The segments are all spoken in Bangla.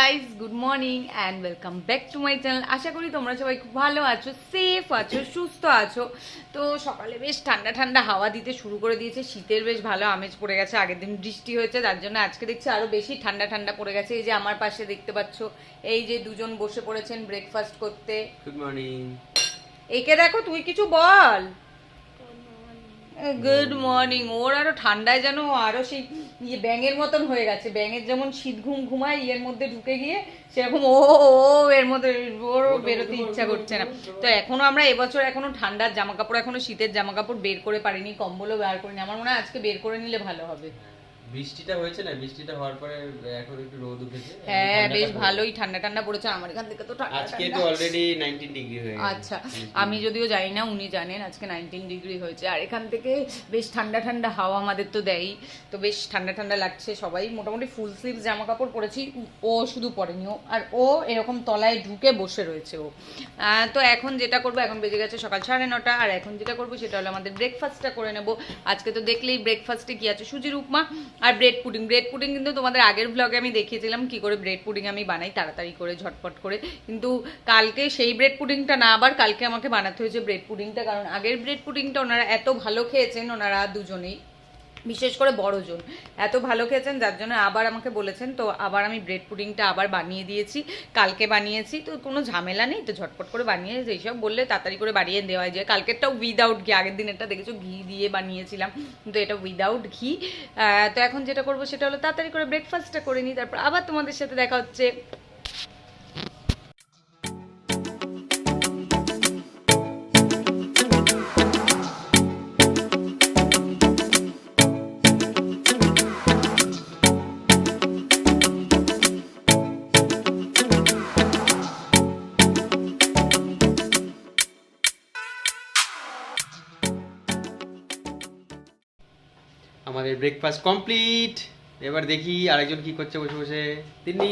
Guys, good morning and welcome back to my channel. আশা করি তোমরা সবাই খুব ভালো আছো, সেফ আছো, সুস্থ আছো। তো সকালে বেশ ঠান্ডা ঠান্ডা হাওয়া দিতে শুরু করে দিয়েছে, শীতের বেশ ভালো আমেজ পড়ে গেছে। আগের দিন বৃষ্টি হয়েছে, তার জন্য আজকে দেখছি আরো বেশি ঠান্ডা ঠান্ডা পড়ে গেছে। এই যে আমার পাশে দেখতে পাচ্ছ, এই যে দুজন বসে পড়েছেন ব্রেকফাস্ট করতে। Good morning. একে দেখো, তুই কিছু বল। Good morning. ওর আরো ঠান্ডায় যেন আরো সেই ব্যাঙের মতন হয়ে গেছে। ব্যাঙের যেমন শীত ঘুম ঘুমায় ইয়ের মধ্যে ঢুকে গিয়ে, সেরকম ও এর মধ্যে ওর বেরোতে ইচ্ছা করছে না। তো এখনো আমরা এবছর এখনো ঠান্ডার জামা কাপড়, এখনো শীতের জামা কাপড় বের করে পারিনি, কম্বলও বের করিনি। আমার মনে হয় আজকে বের করে নিলে ভালো হবে। বৃষ্টিটা হয়েছে না, বৃষ্টিটা হওয়ার পরে এখন একটু রোদ উঠেছে। হ্যাঁ, বেশ ভালোই ঠান্ডা ঠান্ডা পড়েছে। আমার এখান থেকে তো ঠান্ডা আজকে তো অলরেডি 19 ডিগ্রি হয়ে গেছে। আচ্ছা, আমি যদিও জানি না, উনি জানেন আজকে 19 ডিগ্রি হয়েছে। আর এখান থেকে বেশ ঠান্ডা ঠান্ডা হাওয়া আমাদের তো দেয়ই, তো বেশ ঠান্ডা ঠান্ডা লাগছে। সবাই মোটামুটি ফুল স্লিভ জামা কাপড় পরেছি, ও শুধু পরেনি। ও আর ও এরকম তলায় ঢুকে বসে রয়েছে ও। তো এখন যেটা করবো, এখন বেজে গেছে সকাল 9:30, আর এখন যেটা করবো সেটা হলো আমাদের ব্রেকফাস্টটা করে নেবো। আজকে তো দেখলেই ব্রেকফাস্টে কি আছে, সুজির উপমা আর ব্রেড পুডিং। ব্রেড পুডিং কিন্তু তোমাদের আগের ব্লগে আমি দেখিয়েছিলাম কি করে ব্রেড পুডিং আমি বানাই তাড়াতাড়ি করে, ঝটপট করে। কিন্তু কালকে সেই ব্রেড পুডিংটা না, আবার কালকে আমাকে বানাতে হয়েছে ব্রেড পুডিংটা, কারণ আগের ব্রেড পুডিংটা ওনারা এত ভালো খেয়েছেন, ওনারা দুজনেই, বিশেষ করে বড়জন এত ভালো খেয়েছেন, যার জন্য আবার আমাকে বলেছেন। তো আবার আমি ব্রেড পুডিংটা আবার বানিয়ে দিয়েছি, কালকে বানিয়েছি। তো কোনো ঝামেলা নেই, তো ঝটপট করে বানিয়ে এইসব বললে তাড়াতাড়ি করে বানিয়ে দেওয়া যায়। কালকেরটাও উইদাউট ঘি, আগের দিন এটা দেখেছো ঘি দিয়ে বানিয়েছিলাম, কিন্তু এটা উইদাউট ঘি। তো এখন যেটা করবো সেটা হলো তাড়াতাড়ি করে ব্রেকফাস্টটা করে নিই, তারপর আবার তোমাদের সাথে দেখা হচ্ছে। আমাদের ব্রেকফাস্ট কমপ্লিট। এবার দেখি আরেকজন কি করছে বসে বসে। তিনি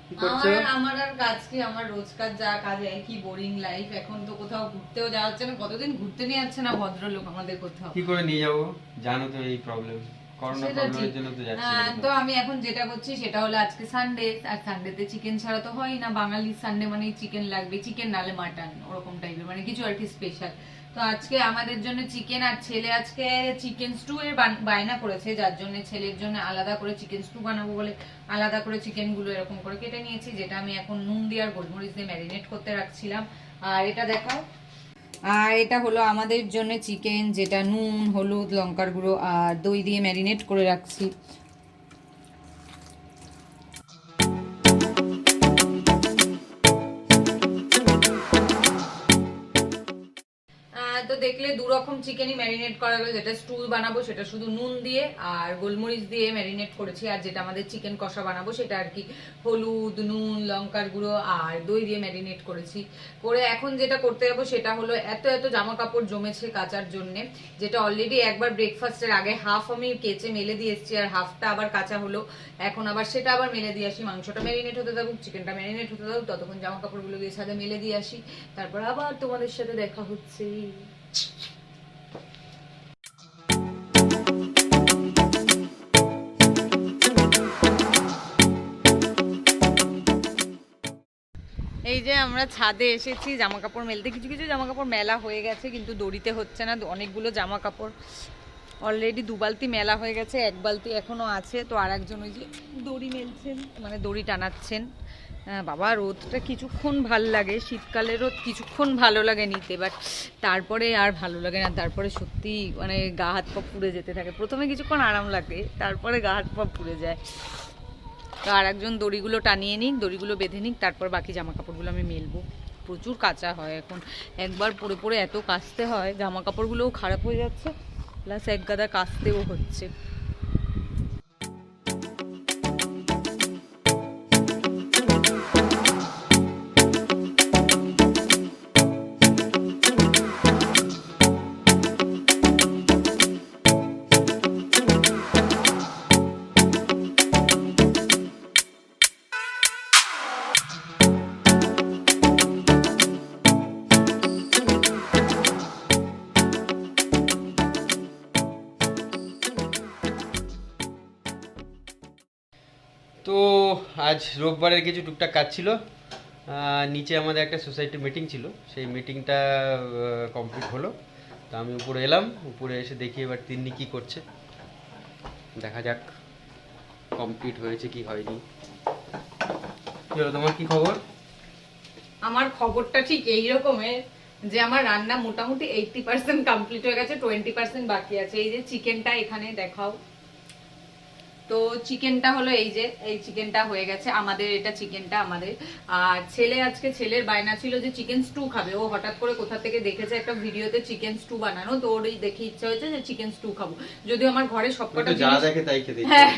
কি করছো? আমার আর কাজ কি, আমার রোজকার যা কাজ, একই বোরিং লাইফ। এখন তো কোথাও ঘুরতেও যাওয়া হচ্ছে না, কতদিন ঘুরতে নিয়ে যাচ্ছে না ভদ্রলোক আমাদের কোথাও। কি করে নিয়ে যাবো, জানো তো এই প্রবলেম, করোনা প্রবলেমের জন্য তো যাচ্ছি না। তো আমি এখন যেটা করছি সেটা হলো আজকে সানডে, আর সানডেতে চিকেন ছাড়া তো হয় না। বাঙালির সানডে মানে চিকেন লাগবে, চিকেন নালে মাটন, ওরকম টাইপের মানে কিছু আর কি স্পেশাল। তো আজকে আমাদের জন্য চিকেন, আর ছেলে আজকে চিকেন স্টু এর বায়না করেছে, যার জন্য ছেলের জন্য আলাদা করে চিকেন স্টু বানাবো বলে আলাদা করে চিকেন গুলো এরকম করে কেটে নিয়েছি, যেটা আমি এখন নুন দিয়ে আর গোলমরিচ দিয়ে ম্যারিনেট করতে রাখছিলাম। আর এটা দেখাও, আর এটা হলো আমাদের জন্য চিকেন, যেটা নুন, হলুদ, লঙ্কার গুঁড়ো আর দই দিয়ে ম্যারিনেট করে রাখছি। তো দেখলে দু রকম চিকেনই ম্যারিনেট করা গেল। যেটা স্টু বানাবো সেটা শুধু নুন দিয়ে আর গোলমরিচ দিয়ে ম্যারিনেট করেছি, আর যেটা আমাদের চিকেন কষা বানাবো সেটা আর কি হলুদ, নুন, লঙ্কার গুঁড়ো আর দই দিয়ে ম্যারিনেট করেছি। করে এখন যেটা করতে যাবো সেটা হলো, এত এত জামা কাপড় জমেছে কাচার জন্য, যেটা অলরেডি একবার ব্রেকফাস্টের আগে হাফ আমি কেচে মেলে দিয়ে এসেছি, আর হাফটা আবার কাঁচা হলো। এখন আবার সেটা আবার মেলে দিয়ে আসি। মাংসটা ম্যারিনেট হতে থাকুক, চিকেনটা ম্যারিনেট হতে থাকুক, ততক্ষণ জামা কাপড়গুলো দিয়ে সাথে মেলে দিয়ে আসি, তারপর আবার তোমাদের সাথে দেখা হচ্ছে। এই যে আমরা ছাদে এসেছি জামা কাপড় মেলতে। কিছু কিছু জামা কাপড় মেলা হয়ে গেছে, কিন্তু দড়িতে হচ্ছে না। অনেকগুলো জামা কাপড় অলরেডি 2 বালতি মেলা হয়ে গেছে, 1 বালতি এখনো আছে। তো আর একজন ওই যে দড়ি মেলছেন, মানে দড়ি টানাচ্ছেন। বাবা, রোদটা কিছুক্ষণ ভাল লাগে, শীতকালের রোদ কিছুক্ষণ ভালো লাগে নিতে, বাট তারপরে আর ভালো লাগে না। তারপরে সত্যি মানে গা হাত পা পুড়ে যেতে থাকে। প্রথমে কিছুক্ষণ আরাম লাগে, তারপরে গা হাত পা পুড়ে যায়। তো আর একজন দড়িগুলো টানিয়ে নিক, দড়িগুলো বেঁধে নিক, তারপর বাকি জামা কাপড়গুলো আমি মেলবো। প্রচুর কাঁচা হয় এখন, একবার পরে পরে এত কাচতে হয়, জামা কাপড়গুলোও খারাপ হয়ে যাচ্ছে, প্লাস এক গাদা কাচতেও হচ্ছে। আজ রোববারের কিছু টুকটাক কাজ ছিল। নিচে আমাদের একটা সোসাইটি মিটিং ছিল, সেই মিটিংটা কমপ্লিট হলো। তো আমি উপরে এলাম, উপরে এসে দেখি এবার তিন্নি কি করছে, দেখা যাক কমপ্লিট হয়েছে কি হয়নি। কি হলো, তোমার কি খবর? আমার খবরটা ঠিক এই রকমের যে আমার রান্না মোটামুটি 80% কমপ্লিট হয়ে গেছে, 20% বাকি আছে। এই যে চিকেনটা এখানে দেখাও, তো চিকেনটা হলো এই যে এই চিকেনটা হয়ে গেছে আমাদের, এটা চিকেনটা আমাদের। আর আজকে ছেলের বায়না ছিল যে চিকেন স্টু খাবে। ও হঠাৎ করে কোথা থেকে দেখেছে একটা ভিডিওতে চিকেন স্টু বানানো, তো ওর দেখে ইচ্ছা হয়েছে যে চিকেন স্টু খাবো। যদিও আমার ঘরে সবকটা যা দেখে তাই খেতে, হ্যাঁ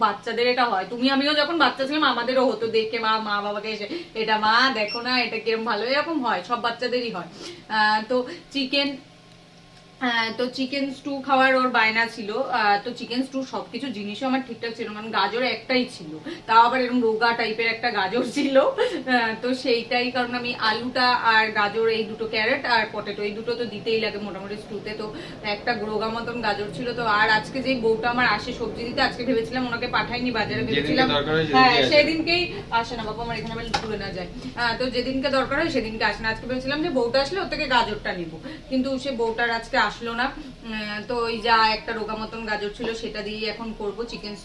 বাচ্চাদের এটা হয়। তুমি আমিও যখন বাচ্চা ছিলাম আমাদেরও হতো, দেখে মা বাবাকে এসে এটা মা দেখো না এটা কিরম ভালো, এরকম হয়, সব বাচ্চাদেরই হয়। তো চিকেন স্টু খাওয়ার ওর বায়না ছিল। তো চিকেন স্টু সবকিছু জিনিসও আমার ঠিকঠাক ছিল, মানে গাজর একটাই ছিল, তাও আবার এরকম রোগা টাইপের একটা গাজর ছিল। তো সেইটাই কারণ আমি আলুটা আর গাজর, এই দুটো ক্যারেট আর পটেটো, এই দুটো তো দিতেই লাগে মোটামুটি স্টুতে। তো একটা রোগা মতন গাজর ছিল। তো আর আজকে যেই বউটা আমার আসে সবজি দিতে, আজকে ভেবেছিলাম ওনাকে পাঠাইনি বাজারে, ভেবেছিলাম হ্যাঁ সেদিনকেই আসে না বাবা, আমার এখানে আবার তুলে না যায়। তো যেদিনকে দরকার হয় সেদিনকে আসে না। আজকে ভেবেছিলাম যে বউটা আসলে ওর থেকে গাজরটা নিবো, কিন্তু সে বউটার আজকে আসলো না। তো ওই যা একটা রোগা মতন গাজর ছিল সেটা দিয়ে এখন করব চিকেন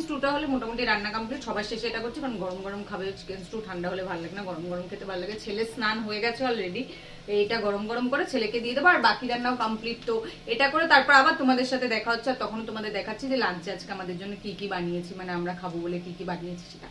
স্টুটা হলে মোটামুটি রান্না কমপ্লিট। সবার শেষে এটা করছি কারণ গরম গরম খাবে চিকেন স্টু, ঠান্ডা হলে ভালো লাগে না, গরম গরম খেতে ভালো লাগে। ছেলে স্নান হয়ে গেছে অলরেডি, এইটা গরম গরম করে ছেলেকে দিয়ে দেবো, আর বাকি রান্নাও কমপ্লিট। তো এটা করে তারপর আবার তোমাদের সাথে দেখা হচ্ছে, আর তখন তোমাদের দেখাচ্ছি যে লাঞ্চে আজকে আমাদের জন্য কি কি বানিয়েছি, মানে আমরা খাবো বলে কি কি বানিয়েছি সেটা।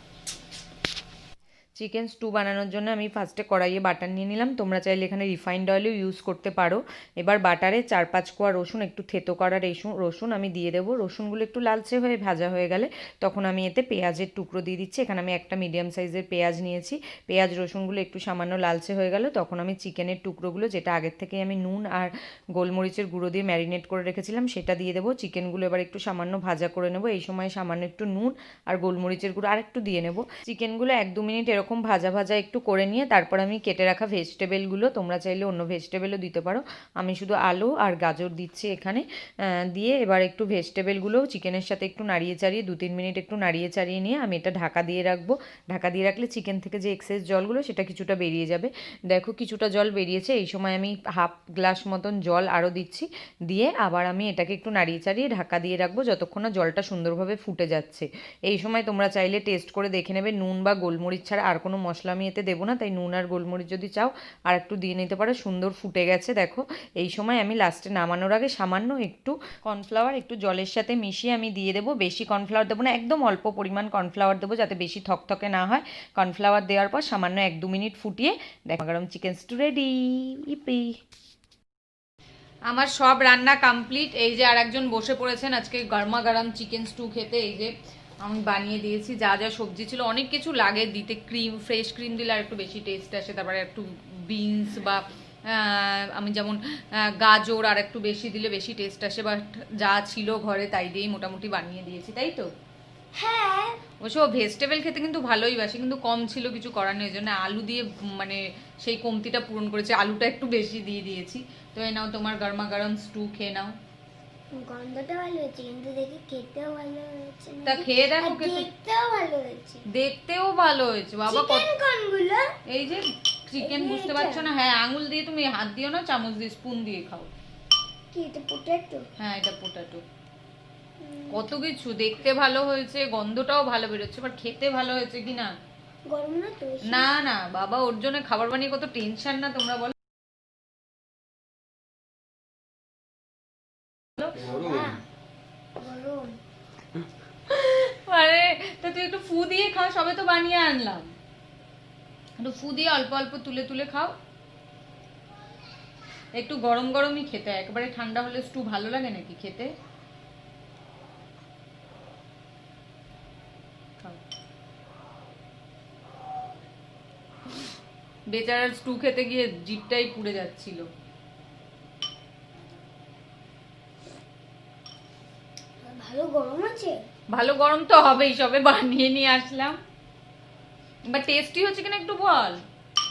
চিকেন স্টু বানানোর জন্য আমি ফার্স্টে কড়াইয়ে বাটার নিয়ে নিলাম, তোমরা চাইলে এখানে রিফাইন্ড অয়েলও ইউজ করতে পারো। এবার বাটারে 4-5 কোয়া রসুন, একটু থেতো করা রসুন আমি দিয়ে দেবো। রসুনগুলো একটু লালচে হয়ে ভাজা হয়ে গেলে তখন আমি এতে পেঁয়াজের টুকরো দিয়ে দিচ্ছি। এখানে আমি একটা মিডিয়াম সাইজের পেঁয়াজ নিয়েছি। পেঁয়াজ রসুনগুলো একটু সামান্য লালচে হয়ে গেল তখন আমি চিকেনের টুকরোগুলো, যেটা আগের থেকে আমি নুন আর গোলমরিচের গুঁড়ো দিয়ে ম্যারিনেট করে রেখেছিলাম, সেটা দিয়ে দেবো। চিকেনগুলো এবার একটু সামান্য ভাজা করে নেবো, এই সময় সামান্য একটু নুন আর গোলমরিচের গুঁড়ো আর একটু দিয়ে নেবো। চিকেনগুলো 1-2 মিনিট এরকম ভাজা ভাজা একটু করে নিয়ে তারপর আমি কেটে রাখা ভেজিটেবলগুলো, তোমরা চাইলে অন্য ভেজিটেবলও দিতে পারো, আমি শুধু আলু আর গাজর দিচ্ছি এখানে। দিয়ে এবার একটু ভেজিটেবলগুলো চিকেনের সাথে একটু নাড়িয়ে চাড়িয়ে 2-3 মিনিট একটু নাড়িয়ে চাড়িয়ে নিয়ে আমি এটা ঢাকা দিয়ে রাখবো। ঢাকা দিয়ে রাখলে চিকেন থেকে যে এক্সেস জলগুলো সেটা কিছুটা বেরিয়ে যাবে। দেখো কিছুটা জল বেরিয়েছে, এই সময় আমি হাফ গ্লাস মতন জল আরও দিচ্ছি, দিয়ে আবার আমি এটাকে একটু নাড়িয়ে চাড়িয়ে ঢাকা দিয়ে রাখবো যতক্ষণ না জলটা সুন্দরভাবে ফুটে যাচ্ছে। এই সময় তোমরা চাইলে টেস্ট করে দেখে নেবে, নুন বা গোলমরিচ ছাড়া আর কোনো মশলা আমি এতে দেবো না, তাই নুন আর গোলমরিচ যদি চাও আর একটু দিয়ে নিতে পারো। সুন্দর ফুটে গেছে দেখো। এই সময় আমি লাস্টে নামানোর আগে সামান্য একটু কর্নফ্লাওয়ার একটু জলের সাথে মিশিয়ে আমি দিয়ে দেবো। বেশি কর্নফ্লাওয়ার দেবো না, একদম অল্প পরিমাণ কর্নফ্লাওয়ার দেবো যাতে বেশি থকথকে না হয়। কর্নফ্লাওয়ার দেওয়ার পর সামান্য 1-2 মিনিট ফুটিয়ে দেখো গরম চিকেন স্টু রেডি। ইপি আমার সব রান্না কমপ্লিট। এই যে আর একজন বসে পড়েছেন আজকে গরমা গরম চিকেন স্টু খেতে। এই যে আমি বানিয়ে দিয়েছি, যা যা সবজি ছিল, অনেক কিছু লাগে দিতে, ক্রিম, ফ্রেশ ক্রিম দিলে আর একটু বেশি টেস্ট আসে, তারপরে একটু বিনস বা আমি যেমন গাজর আর একটু বেশি দিলে বেশি টেস্ট আসে, বাট যা ছিল ঘরে তাই দিয়েই মোটামুটি বানিয়ে দিয়েছি, তাই তো? হ্যাঁ অবশ্য ভেজিটেবল খেতে কিন্তু ভালোই বাসে, কিন্তু কম ছিল, কিছু করার নেই, জন্য আলু দিয়ে মানে সেই কমতিটা পূরণ করেছে, আলুটা একটু বেশি দিয়ে দিয়েছি। তো এই নাও তোমার গরমা গরম স্টু, খেয়ে নাও। গন্ধটা ভালো হয়েছে কিন্তু দেখে খেতেও ভালো হয়েছে, তা খেয়ে দেখো, দেখতেও ভালো হয়েছে। দেখতেও ভালো হয়েছে বাবা। কোনগুলো? এই যে চিকেন, বুঝতে পারছো না? হ্যাঁ আঙুল দিয়ে, তুমি হাত দিও না, চামচ দিয়ে স্পুন দিয়ে খাও। কি এটা পটেটো? হ্যাঁ এটা পটেটো। কত কিছু, দেখতে ভালো হয়েছে, গন্ধটাও ভালো বেরোচ্ছে, বাট খেতে ভালো হয়েছে কিনা। গরম না তো? না না বাবা, ওর জন্য খাবার বানিয়ে কত টেনশন না তোমরা বলো। আরে তো তুই একটু ফু দিয়ে খাও, সবে তো বানিয়ে আনলাম, একটু ফু দিয়ে অল্প অল্প তুলে তুলে খাও। একটু গরম গরমই খেতে, একবারে ঠান্ডা হলে স্টু ভালো লাগে নাকি খেতে? বেচারার স্টু খেতে গিয়ে জিভটাই পুড়ে যাচ্ছিল। ভালো গরম আছে? ভালো গরম তো হবেই, সবে বানিয়ে নিয়ে আসলাম। বাট টেস্টি হচ্ছে কিনা একটু বল।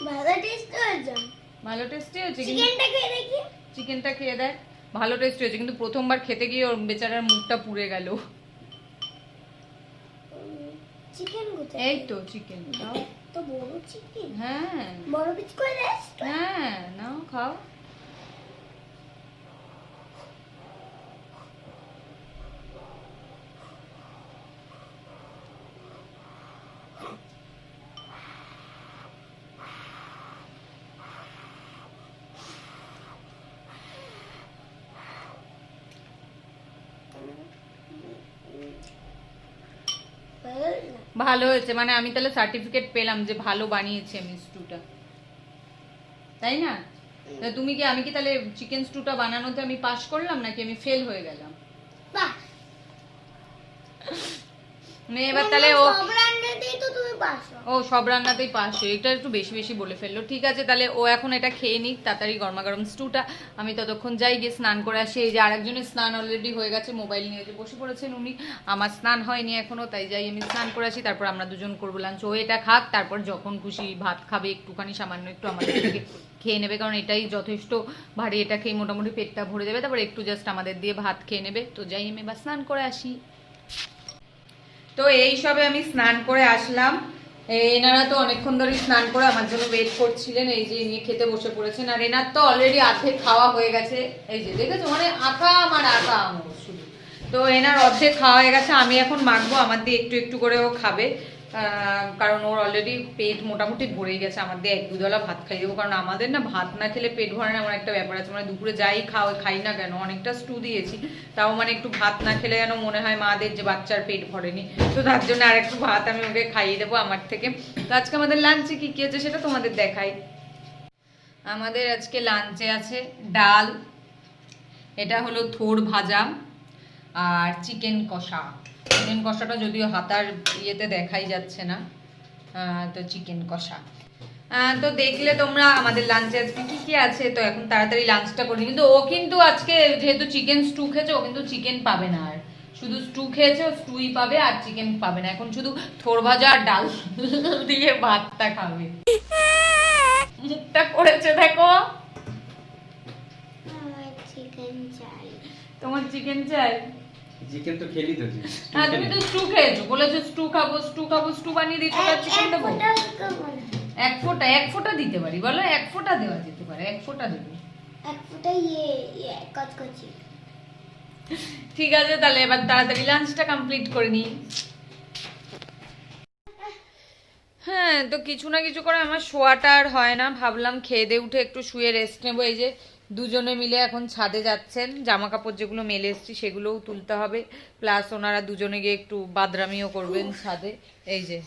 ভালো টেস্ট হয়েছে। ভালো টেস্টি হয়েছে। চিকেনটা খেয়ে দেখি। চিকেনটা খেয়ে দেখ, ভালো টেস্টি হয়েছে, কিন্তু প্রথমবার খেতে গিয়ে ওর বেচারার মুখটা পুড়ে গেল। চিকেন কোথায়? এই তো চিকেন খাও। তো বড় চিকেন। হ্যাঁ বড় পিস করে দেস? হ্যাঁ নাও খাও। ভালো হয়েছে, মানে আমি তাহলে সার্টিফিকেট পেলাম যে ভালো বানিয়েছি আমি স্টুটা, তাই না? তা তুমি কি, আমি কি তাহলে চিকেন স্টুটা বানানোতে আমি পাস করলাম নাকি আমি ফেল হয়ে গেলাম? বাহ, মানে এবার তাহলে ও সব রান্নাতেই তো তুমি পাস। ও সব রান্নাতেই পাস, এটা একটু বেশি বেশি বলে ফেললো। ঠিক আছে, তাহলে ও এখন এটা খেয়ে নিক তাড়াতাড়ি গরমা গরম স্টুটা। আমি ততক্ষণ যাই গিয়ে স্নান করে আসি। এই যে আরেকজনের স্নান অলরেডি হয়ে গেছে, মোবাইল নিয়ে যে বসে পড়েছেন উনি। আমার স্নান হয়নি এখনো, তাই যাই আমি স্নান করে আসি, তারপর আমরা দুজন করবো লাঞ্চ। ও এটা খাক, তারপর যখন খুশি ভাত খাবে, একটুখানি সামান্য একটু আমাদের থেকে খেয়ে নেবে, কারণ এটাই যথেষ্ট ভারী, এটা খেয়ে মোটামুটি পেটটা ভরে যাবে, তারপর একটু জাস্ট আমাদের দিয়ে ভাত খেয়ে নেবে। তো যাই আমি এবার স্নান করে আসি। তো এই সবে আমি স্নান করে আসলাম। এনারা তো অনেকক্ষণ ধরে স্নান করে আমার জন্য ওয়েট করছিলেন। এই যে নিয়ে খেতে বসে পড়েছেন, আর এনার তো অলরেডি অর্ধেক খাওয়া হয়ে গেছে। এই যে দেখেছো, মানে আকাম আর আকাম শুধু। তো এনার অর্ধেক খাওয়া হয়ে গেছে, আমি এখন মাখবো, আমার দিয়ে একটু একটু করে ও খাবে, কারণ ওর অলরেডি পেট মোটামুটি ভরেই গেছে। আমার দিয়ে 1-2 ভাত খাই দেবো, কারণ আমাদের না ভাত না খেলে পেট ভরে না, আমার একটা ব্যাপার আছে। মানে দুপুরে যাই খাই না কেন, অনেকটা স্টু দিয়েছি, তাও মানে একটু ভাত না খেলে যেন মনে হয় মাদের যে বাচ্চার পেট ভরেনি। তো তার জন্য আর একটু ভাত আমি ওকে খাইয়ে দেবো আমার থেকে। তো আজকে আমাদের লাঞ্চে কি কি আছে সেটা তোমাদের দেখাই। আমাদের আজকে লাঞ্চে আছে ডাল, এটা হলো থোড় ভাজা, আর চিকেন কষা। চিকেন কষাটা যদিও হাতার ইয়েতে দেখাই যাচ্ছে না, তো চিকেন কষা। তো দেখলে তোমরা আমাদের লাঞ্চে আজকে কি কি আছে। তো এখন তাড়াতাড়ি লাঞ্চটা করি, কিন্তু ও কিন্তু আজকে যেহেতু চিকেন স্টু খেয়েছে, ও কিন্তু চিকেন পাবে না, আর শুধু স্টু খেয়েছে, ও স্টুই পাবে আর চিকেন পাবে না। এখন শুধু থোড় ভাজা আর ডাল দিয়ে ভাতটা খাবে। মুখটা করেছে দেখো। আমার চিকেন চাই। তোমার চিকেন চাই? চিকেন তো খেলি তো। হ্যাঁ তুমি তো স্টু খেয়েছো, বলেছো স্টু খাবো স্টু খাবো, স্টু বানিয়ে দিচ্ছ, আর চিকেন দেবো। এক ফোঁটা দিতে পারি, বলো 1 ফোঁটা দেওয়া যেতে পারে, 1 ফোঁটা দেবো। 1 ফোঁটা ইয়ে কচকচি। ঠিক আছে, তাহলে এবার তাড়াতাড়ি লাঞ্চটা কমপ্লিট করে নিই। হ্যাঁ, তো কিছু না কিছু করে আমার শোয়াটা আর হয় না, ভাবলাম খেয়ে দিয়ে উঠে একটু শুয়ে রেস্ট নেবো। এই যে দুজনে মিলে এখন ছাদে যাচ্ছেন, জামা কাপড় যেগুলো মেলে এসছি সেগুলোও তুলতে হবে, প্লাস ওনারা দুজনে গিয়ে একটু বাদরামিও করবেন ছাদে। এই যে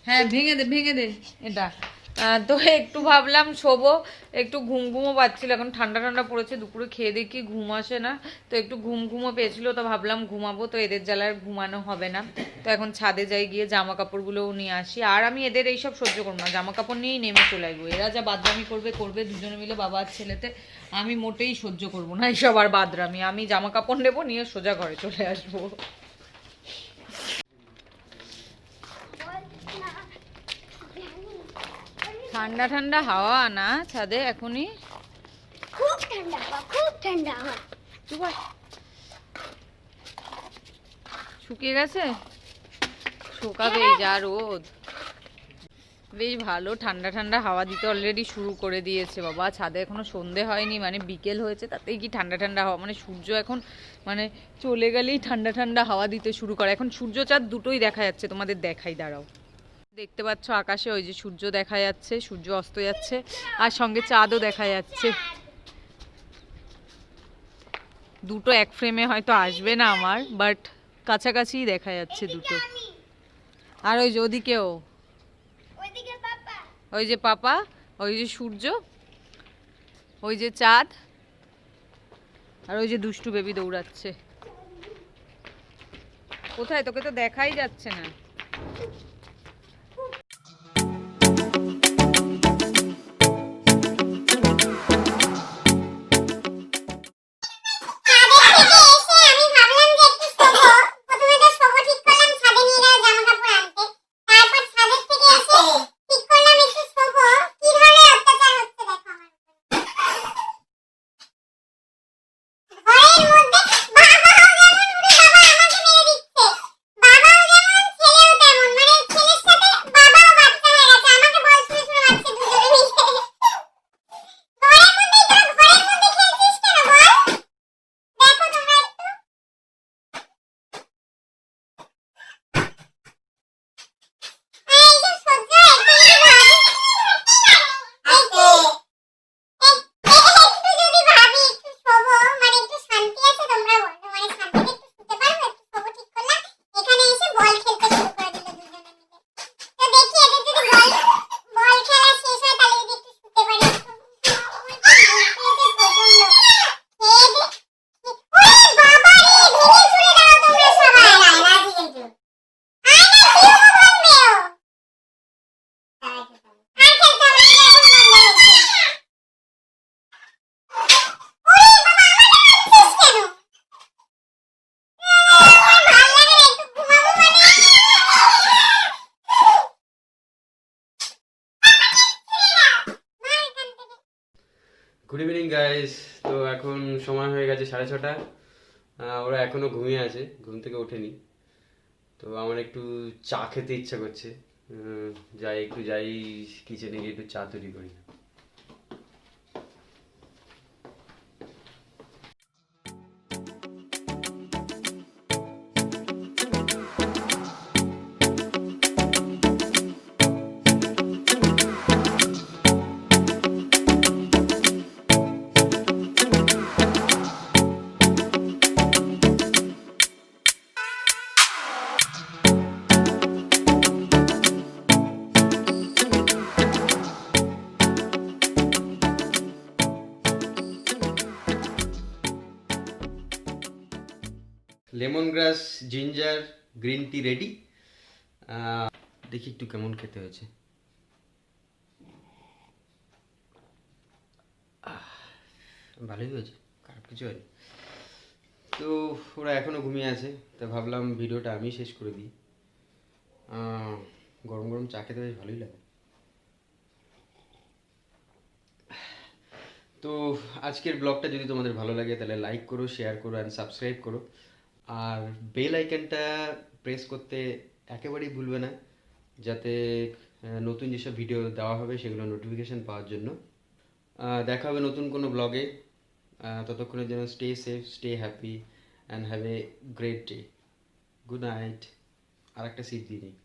হ্যাঁ, ভেঙে দে এটা। তো একটু ভাবলাম শোবো, একটু ঘুমও পাচ্ছিল, এখন ঠান্ডা ঠান্ডা পড়েছে, দুপুরে খেয়ে দেখি ঘুম আসে না, তো একটু ঘুমও পেয়েছিল, তো ভাবলাম ঘুমাবো, তো এদের জ্বালার ঘুমানো হবে না। তো এখন ছাদে যাই, গিয়ে জামা কাপড়গুলোও নিয়ে আসি। আর আমি এদের এইসব সহ্য করবো না, জামা কাপড় নিয়েই নেমে চলে আসবো। এরা যা বাদরামি করবে দুজনে মিলে, বাবা আর ছেলেতে, আমি মোটেই সহ্য করবো না এইসব আর বাদরামি। আমি জামা কাপড় নেবো, নিয়ে সোজা ঘরে চলে আসবো। ঠান্ডা ঠান্ডা হাওয়া না ছাদে এখনই, খুব ঠান্ডা, খুব ঠান্ডা। আমার শুকিয়ে গেছে, শুকাবে, যা রোদ। বেশ ভালো ঠান্ডা ঠান্ডা হাওয়া দিতে অলরেডি শুরু করে দিয়েছে বাবা। ছাদে এখনো সন্ধে হয়নি, মানে বিকেল হয়েছে, তাতেই কি ঠান্ডা ঠান্ডা হাওয়া, মানে সূর্য এখন মানে চলে গেলেই ঠান্ডা ঠান্ডা হাওয়া দিতে শুরু করে। এখন সূর্য চাঁদ দুটোই দেখা যাচ্ছে, তোমাদের দেখাই, দাঁড়াও। দেখতে পাচ্ছ আকাশে ওই যে সূর্য দেখা যাচ্ছে, সূর্য অস্ত যাচ্ছে, আর সঙ্গে চাঁদও দেখা যাচ্ছে। দুটো এক ফ্রেমে হয়তো আসবে না আমার, বাট কাছাকাছি দেখা যাচ্ছে দুটো। আর ওই যে ওদিকেও, ওই যে পাপা, ওই যে সূর্য, ওই যে চাঁদ, আর ওই যে দুষ্টু বেবি দৌড়াচ্ছে। কোথায়, তোকে তো দেখাই যাচ্ছে না। Good evening guys. তো এখন সময় হয়ে গেছে 6:30। ওরা এখনো ঘুমিয়ে আছে, ঘুম থেকে ওঠেনি। তো আমার একটু চা খেতে ইচ্ছা করছে। যাই কিচেনে গিয়ে একটু চা তৈরি করি। লেমন গ্রাস, জিঞ্জার, গ্রিন টি রেডি। দেখি একটু কেমন খেতে হয়েছে। ভালোই হয়েছে, খারাপ কিছু হয়নি। তো ওরা এখনো ঘুমিয়ে আছে, তা ভাবলাম ভিডিওটা আমি শেষ করে দিই। গরম গরম চা খেতে বেশ ভালোই লাগে। তো আজকের ব্লগটা যদি তোমাদের ভালো লাগে তাহলে লাইক করো, শেয়ার করো অ্যান্ড সাবস্ক্রাইব করো। আর বেল আইকনটা প্রেস করতে একেবারেই ভুলবে না, যাতে নতুন যেসব ভিডিও দেওয়া হবে সেগুলো নোটিফিকেশান পাওয়ার জন্য। দেখা হবে নতুন কোনো ব্লগে। ততক্ষণের জন্য stay safe, stay happy and have a great day. Good night. আর একটা সিট দিয়ে নিই।